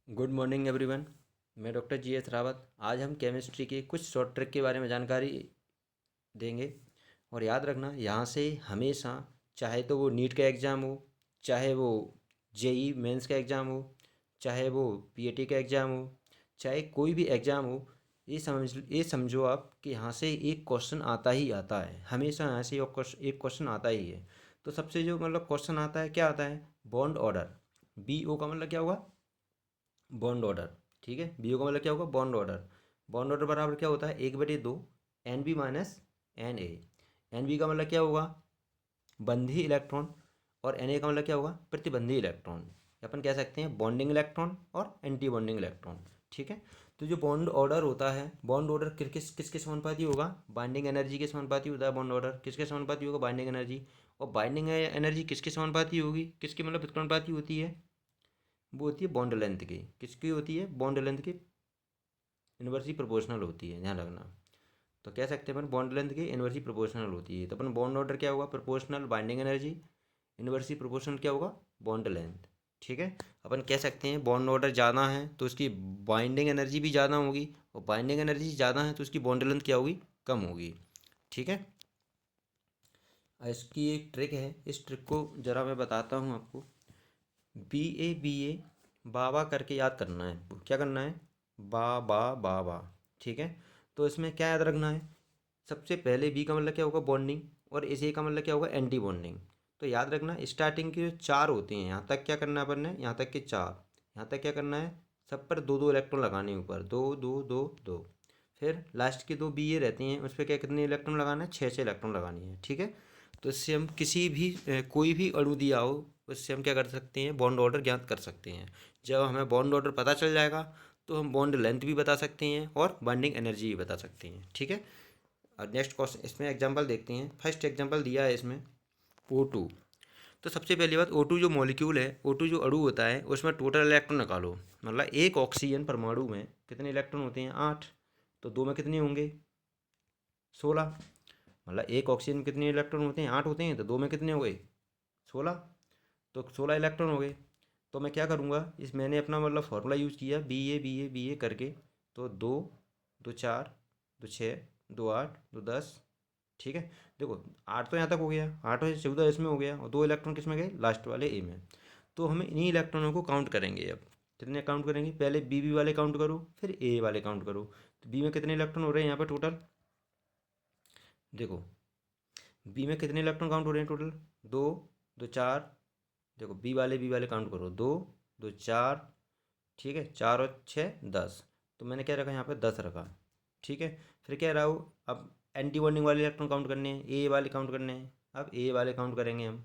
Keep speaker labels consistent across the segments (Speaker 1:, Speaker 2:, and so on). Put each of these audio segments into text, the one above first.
Speaker 1: Good morning everyone. मैं doctor G S Rawat. आज हम केमिस्ट्री के कुछ शॉर्ट ट्रिक के बारे में जानकारी देंगे। और याद रखना, यहाँ से हमेशा, चाहे तो वो नीट का एग्ज़ाम हो, चाहे वो जेई मेंस का एग्ज़ाम हो, चाहे वो पीएटी का एग्ज़ाम हो, चाहे कोई भी एग्ज़ाम हो, ये समझो आप कि यहाँ से एक क्वेश्चन आता ही आता है। हमेशा यहाँ से एक क्वेश्चन आता ही है। तो सबसे जो मतलब क्वेश्चन आता है, क्या आता है? Bond order. बी ओ का मतलब क्या होगा? Bond order. ठीक है, बी ओ का मतलब क्या होगा? Bond order. बॉन्ड ऑर्डर बराबर क्या होता है? 1/2 N B minus N A. N B का मतलब क्या होगा? बंधी इलेक्ट्रॉन। और एन ए का मतलब क्या होगा? प्रतिबंधी इलेक्ट्रॉन। अपन कह सकते हैं बॉन्डिंग इलेक्ट्रॉन और एंटी बॉन्डिंग इलेक्ट्रॉन। ठीक है। तो जो बॉन्ड ऑर्डर होता है, बॉन्ड ऑर्डर किसके समानुपाती होगा? बाइंडिंग एनर्जी के समानुपाती होता है। बॉन्ड ऑर्डर किसके समानुपाती होगा? Binding energy. और बाइंडिंग एनर्जी किसके समानुपाती होगी? किसकी मतलब व्युत्क्रमानुपाती होती है? वो होती है बॉन्ड लेंथ की। किसकी होती है? बॉन्ड लेंथ की इन्वर्सली प्रोपोर्शनल होती है, ध्यान रखना। तो कह सकते हैं अपन बॉन्ड लेंथ की इन्वर्सली प्रोपोर्शनल होती है। तो अपन बॉन्ड ऑर्डर क्या होगा? Proportional binding energy, inversely proportional क्या होगा? Bond length. ठीक है। अपन कह सकते हैं बॉन्ड ऑर्डर ज़्यादा है तो उसकी बाइंडिंग एनर्जी भी ज़्यादा होगी, और बाइंडिंग एनर्जी ज़्यादा है तो उसकी बॉन्ड लेंथ क्या होगी? कम होगी। ठीक है। इसकी एक ट्रिक है, इस ट्रिक को ज़रा मैं बताता हूँ आपको। बी ए बाबा करके याद करना है आपको। क्या करना है? बा बा बा बा। ठीक है। तो इसमें क्या याद रखना है? सबसे पहले बी का मतलब क्या होगा? बॉन्डिंग। और इस ए का मतलब क्या होगा? Anti bonding. तो याद रखना, स्टार्टिंग के जो चार होते हैं, यहाँ तक क्या करना है अपन ने? यहाँ तक के चार, यहाँ तक क्या करना है? सब पर दो दो इलेक्ट्रॉन लगाने हैं, ऊपर दो दो दो दो। फिर लास्ट के दो बी ए रहती हैं, उस पर क्या कितने इलेक्ट्रॉन लगाना है? छः छः इलेक्ट्रॉन लगानी है। ठीक है। तो इससे हम किसी भी कोई भी अणु दिया हो, उससे हम क्या कर सकते हैं? बॉन्ड ऑर्डर ज्ञात कर सकते हैं। जब हमें बॉन्ड ऑर्डर पता चल जाएगा तो हम बॉन्ड लेंथ भी बता सकते हैं और बाइंडिंग एनर्जी भी बता सकते हैं। ठीक है। और नेक्स्ट क्वेश्चन, इसमें एग्जांपल देखते हैं। फर्स्ट एग्जांपल दिया है इसमें O2। तो सबसे पहली बात, O2 जो मॉलिक्यूल है, O2 जो अणु होता है, उसमें टोटल इलेक्ट्रॉन निकालो। मतलब एक ऑक्सीजन परमाणु में कितने इलेक्ट्रॉन होते हैं? 8। तो दो में कितने होंगे? 16। मतलब एक ऑक्सीजन में कितने इलेक्ट्रॉन होते हैं? 8 होते हैं। तो दो में कितने हो गए? 16। तो 16 इलेक्ट्रॉन हो गए। तो मैं क्या करूँगा, इस मैंने अपना मतलब फार्मूला यूज़ किया, बी ए करके। तो दो, दो चार, दो छः, दो आठ, दो 10। ठीक है। देखो, 8 तो यहाँ तक हो गया, 8 में से 14 इसमें हो गया, और दो इलेक्ट्रॉन किस में गए? लास्ट वाले ए में। तो हमें इन्हीं इलेक्ट्रॉनों को काउंट करेंगे अब। कितने काउंट करेंगे? पहले बी वाले काउंट करो, फिर ए वाले काउंट करो। तो बी में कितने इलेक्ट्रॉन हो रहे हैं यहाँ पर टोटल? देखो, बी में कितने इलेक्ट्रॉन काउंट हो रहे हैं टोटल? दो, दो चार। देखो, बी वाले काउंट करो, दो, दो चार। ठीक है, चार और छः 10। तो मैंने क्या रखा यहाँ पे? 10 रखा। ठीक है। फिर क्या रहा हो? अब एंटी बॉन्डिंग वाले इलेक्ट्रॉन काउंट करने हैं, ए वाले काउंट करने हैं। अब ए वाले काउंट करेंगे हम।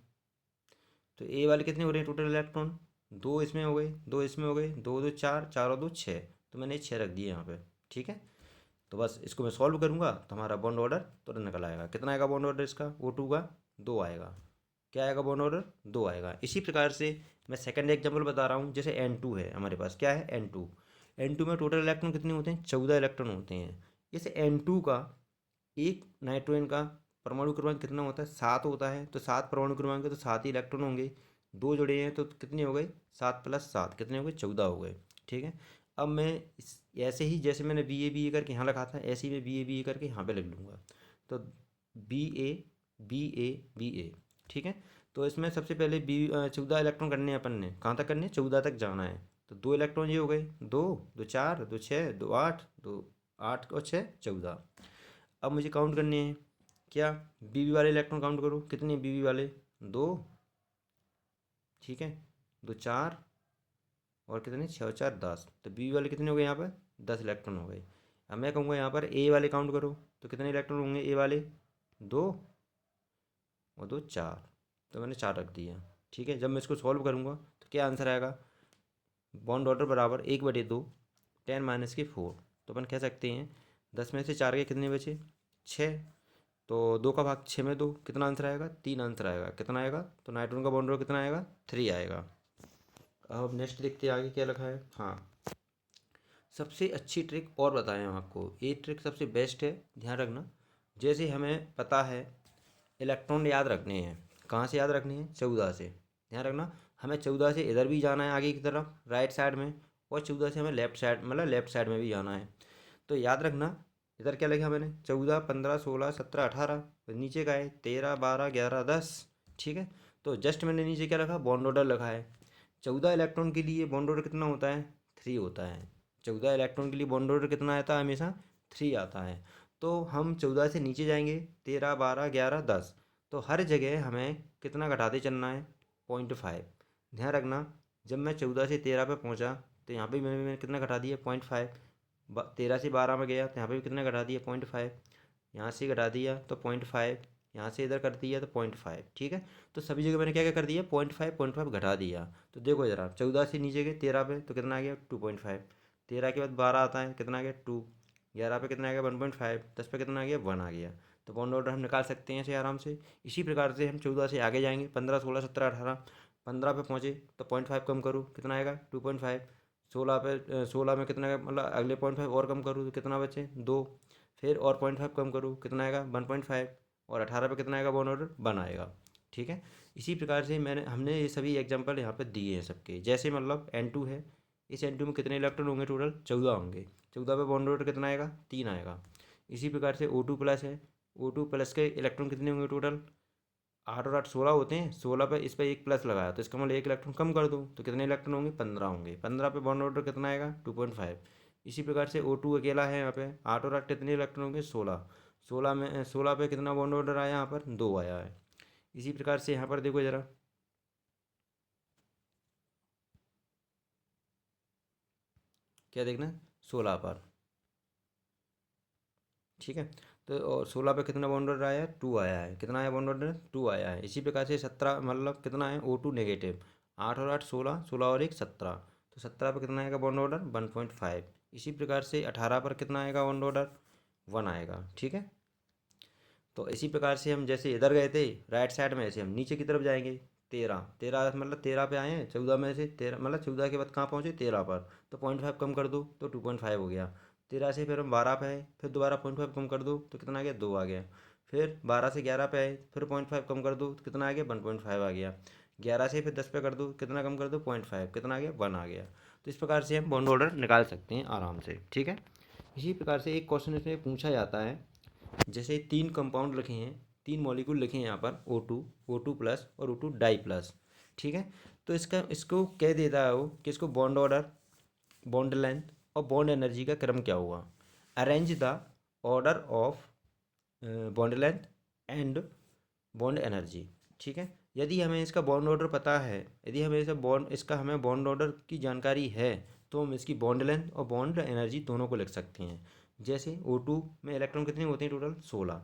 Speaker 1: तो ए वाले कितने हो रहे हैं टोटल इलेक्ट्रॉन? दो इसमें हो गए, दो इसमें हो गए, दो दो चार, चार और दो छः। तो मैंने 6 रख दिए यहाँ पे। ठीक है। तो बस इसको मैं सॉल्व करूँगा तो हमारा बॉन्ड ऑर्डर तुरंत निकल आएगा। कितना आएगा बॉन्ड ऑर्डर इसका? O2 का 2 आएगा। क्या आएगा बॉन्ड ऑर्डर? 2 आएगा। इसी प्रकार से मैं सेकंड एग्जांपल बता रहा हूँ। जैसे N2 है हमारे पास, क्या है? N2। N2 में टोटल इलेक्ट्रॉन कितने होते हैं? 14 इलेक्ट्रॉन होते हैं। जैसे N2 का एक नाइट्रोजन का परमाणु क्रमांक कितना होता है? 7 होता है। तो 7 परमाणु क्रमांक है तो 7 ही इलेक्ट्रॉन होंगे। दो जुड़े हैं तो कितने हो गए? 7 + 7 कितने हो गए? 14 हो गए। ठीक है। अब मैं ऐसे ही जैसे मैंने बी ए करके यहाँ लिखा था, ऐसे ही मैं बी ए करके यहाँ पे लिख लूँगा। तो बी ए। ठीक है। तो इसमें सबसे पहले 14 इलेक्ट्रॉन करने हैं अपन ने। कहाँ तक करने हैं? 14 तक जाना है। तो दो इलेक्ट्रॉन ये हो गए, दो, दो चार, दो छः, दो आठ, दो, 8 और 6 14। अब मुझे काउंट करने हैं। क्या? वाले इलेक्ट्रॉन काउंट करो, कितने वाले? दो। ठीक है। दो चार, और कितने? 6 और 4 10। तो वाले कितने हो गए यहाँ पर? 10 इलेक्ट्रॉन हो गए। अब मैं कहूँगा यहाँ पर ए वाले काउंट करो, तो कितने इलेक्ट्रॉन होंगे ए वाले? दो, और दो चार। तो मैंने 4 रख दिया। ठीक है। जब मैं इसको सॉल्व करूँगा तो क्या आंसर आएगा? बॉन्ड ऑर्डर बराबर 1/2 10 - 4। तो अपन कह सकते हैं 10 में से 4 के कितने बचे? 6। तो 2 का भाग 6 में दो, कितना आंसर आएगा? 3 आंसर आएगा। कितना आएगा? तो नाइट्रोजन का बॉन्ड नंबर कितना आएगा? 3 आएगा। अब नेक्स्ट देखते हैं आगे क्या लिखा है। हाँ, सबसे अच्छी ट्रिक और बताएं हम आपको। ये ट्रिक सबसे बेस्ट है, ध्यान रखना। जैसे हमें पता है इलेक्ट्रॉन याद रखने हैं। कहाँ से याद रखने हैं? 14 से। ध्यान रखना, हमें 14 से इधर भी जाना है आगे की तरफ, राइट साइड में, और 14 से हमें लेफ्ट साइड मतलब लेफ्ट साइड में भी जाना है। तो याद रखना इधर क्या लिखा मैंने 14, 15, 16, 17, 18। तो नीचे का है 13, 12, 11, 10। ठीक है। तो जस्ट मैंने नीचे क्या रखा, बॉन्ड ऑर्डर लिखा है। 14 इलेक्ट्रॉन के लिए बॉन्ड ऑर्डर कितना होता है, 3 होता है। 14 इलेक्ट्रॉन के लिए बॉन्ड ऑर्डर कितना आता है, हमेशा 3 आता है। तो हम 14 से नीचे जाएंगे, 13, 12, 11, 10। तो हर जगह हमें कितना घटाते चलना है, 0.5। ध्यान रखना जब मैं 14 से 13 पे पहुंचा तो यहाँ पे मैंने कितना घटा दिया, 0.5। 13 से 12 में गया तो यहाँ पे भी कितना घटा दिया, 0.5। यहाँ से घटा दिया तो 0.5। यहाँ से इधर कर दिया तो 0.5। ठीक है। तो सभी जगह मैंने क्या क्या कर दिया, 0.5 घटा दिया। तो देखो ज़रा 14 से नीचे गए 13 पे तो कितना आ गया, 2.5। 13 के बाद 12 आता है, कितना आ गया, 2। 11 पे कितना आ गया, 1.5। 10 पे कितना आ गया, 1 आ गया। तो बॉन्ड ऑर्डर हम निकाल सकते हैं ऐसे आराम से। इसी प्रकार से हम 14 से आगे जाएंगे, 15, 16, 17, 18। 15 पे पहुँचे तो 0.5 कम करूँ, कितना आएगा, 2.5। 16 पे 16 में कितना मतलब अगले 0.5 और कम करूँ तो कितना बचे, 2। फिर और 0.5 कम करूँ, कितना आएगा, 1.5। और 18 पे कितना आएगा, बॉन्ड ऑर्डर 1 आएगा। ठीक है। इसी प्रकार से हमने ये सभी एग्जांपल यहाँ पे दिए हैं सबके। जैसे मतलब N2 है, इस N2 में कितने इलेक्ट्रॉन होंगे, टोटल 14 होंगे। 14 पे बॉन्ड ऑर्डर कितना आएगा, 3 आएगा। इसी प्रकार से O2 प्लस है, O2 प्लस के इलेक्ट्रॉन कितने होंगे टोटल, 8 और 8 16 होते हैं। 16 पे इस पर एक प्लस लगाया तो इसका मतलब एक इलेक्ट्रॉन कम कर दूँ तो कितने इलेक्ट्रॉन होंगे, 15 होंगे। 15 पे बॉन्ड ऑर्डर कितना आएगा, 2.5। इसी प्रकार से O2 अकेला है यहाँ पे, 8 और 8 कितने इलेक्ट्रॉन होंगे, 16। 16 पे कितना बॉन्ड ऑर्डर आया, यहाँ पर 2 आया है। इसी प्रकार से यहाँ पर देखो ज़रा, क्या देखना है, 16 पर। ठीक है। तो और 16 पे कितना बॉन्ड ऑर्डर आया है, 2 आया है। कितना आया बॉन्ड ऑर्डर, 2 आया है। इसी प्रकार से 17 मतलब कितना है, O2 नेगेटिव। 8 और 8 16, 16 और 1 17। तो 17 पे कितना आएगा बॉन्ड ऑर्डर, 1.5। इसी प्रकार से 18 पर कितना आएगा बॉन्ड ऑर्डर, 1 आएगा। ठीक है। तो इसी प्रकार से हम जैसे इधर गए थे राइट साइड में, ऐसे हम नीचे की तरफ जाएंगे। 13 13 मतलब 13 पे आए हैं, 14 में से 13 मतलब 14 के बाद कहाँ पहुँचे, 13 पर। तो 0.5 कम कर दो तो 2.5 हो गया। 13 से फिर हम 12 पे आए, फिर दोबारा 0.5 कम कर दो तो कितना आ गया, 2 आ गया। फिर 12 से 11 पे आए, फिर 0.5 कम कर दो तो कितना आ गया, 1.5 आ गया। 11 से फिर 10 पे कर दो, कितना कम कर दो, 0.5, कितना आ गया, 1 आ गया। तो इस प्रकार से हम बॉन्ड ऑर्डर निकाल सकते हैं आराम से। ठीक है। इसी प्रकार से एक क्वेश्चन इसमें पूछा जाता है, जैसे 3 कंपाउंड लिखे हैं, 3 मॉलिक्यूल लिखे हैं यहाँ पर, O2 प्लस और O2 डाई प्लस। ठीक है। तो इसको कह देता है वो कि इसको बॉन्ड ऑर्डर, बॉन्ड लेंथ और बॉन्ड एनर्जी का क्रम क्या हुआ। Arrange the order of bond length and bond energy. ठीक है। यदि हमें इसका बॉन्ड ऑर्डर पता है, यदि हमें इसका हमें बॉन्ड ऑर्डर की जानकारी है, तो हम इसकी बॉन्ड लेंथ और बॉन्ड एनर्जी दोनों को लिख सकते हैं। जैसे O2 में इलेक्ट्रॉन कितने होते हैं टोटल, 16।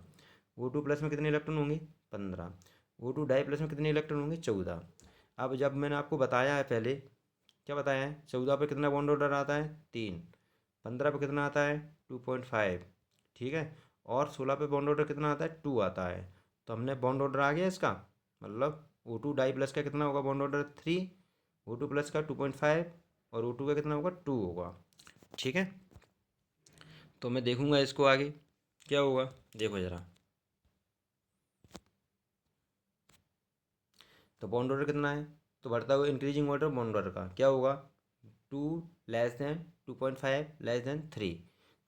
Speaker 1: O2 प्लस में कितने इलेक्ट्रॉन होंगे, 15। O2 डाई प्लस में कितने इलेक्ट्रॉन होंगे, 14। अब जब मैंने आपको बताया है पहले, क्या बताया है, 14 पे कितना बॉन्ड ऑर्डर आता है, 3। 15 पे कितना आता है, 2.5। ठीक है। और 16 पे बॉन्ड ऑर्डर कितना आता है, 2 आता है। तो हमने बॉन्ड ऑर्डर आ गया इसका, मतलब O2 डाई प्लस का कितना होगा बॉन्ड ऑर्डर, 3। O2 प्लस का 2.5 और O2 का कितना होगा, 2 होगा। ठीक है। तो मैं देखूंगा इसको आगे क्या होगा, देखो ज़रा। तो बॉन्ड ऑर्डर कितना है, तो बढ़ता हुआ इंक्रीजिंग ऑर्डर बॉन्ड ऑर्डर का क्या होगा, 2 लेस देन 2.5 लेस देन 3।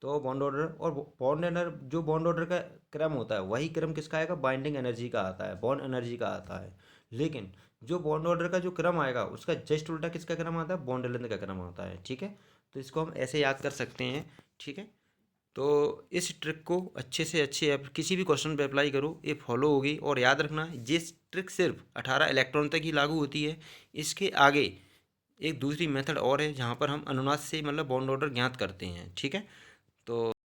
Speaker 1: तो बॉन्ड ऑर्डर और बॉन्ड एनर जो बॉन्ड ऑर्डर का क्रम होता है वही क्रम किसका आएगा, बाइंडिंग एनर्जी का आता है, बॉन्ड एनर्जी का आता है। लेकिन जो बॉन्ड ऑर्डर का जो क्रम आएगा उसका जस्ट उल्टा किसका क्रम आता है, बॉन्ड लेंथ का क्रम आता है। ठीक है। तो इसको हम ऐसे याद कर सकते हैं। ठीक है। तो इस ट्रिक को अच्छे से अच्छे आप किसी भी क्वेश्चन पे अप्लाई करो, ये फॉलो होगी। और याद रखना ये ट्रिक सिर्फ 18 इलेक्ट्रॉन तक ही लागू होती है। इसके आगे एक दूसरी मेथड और है जहाँ पर हम अनुनाद से मतलब बॉन्ड ऑर्डर ज्ञात करते हैं। ठीक है। तो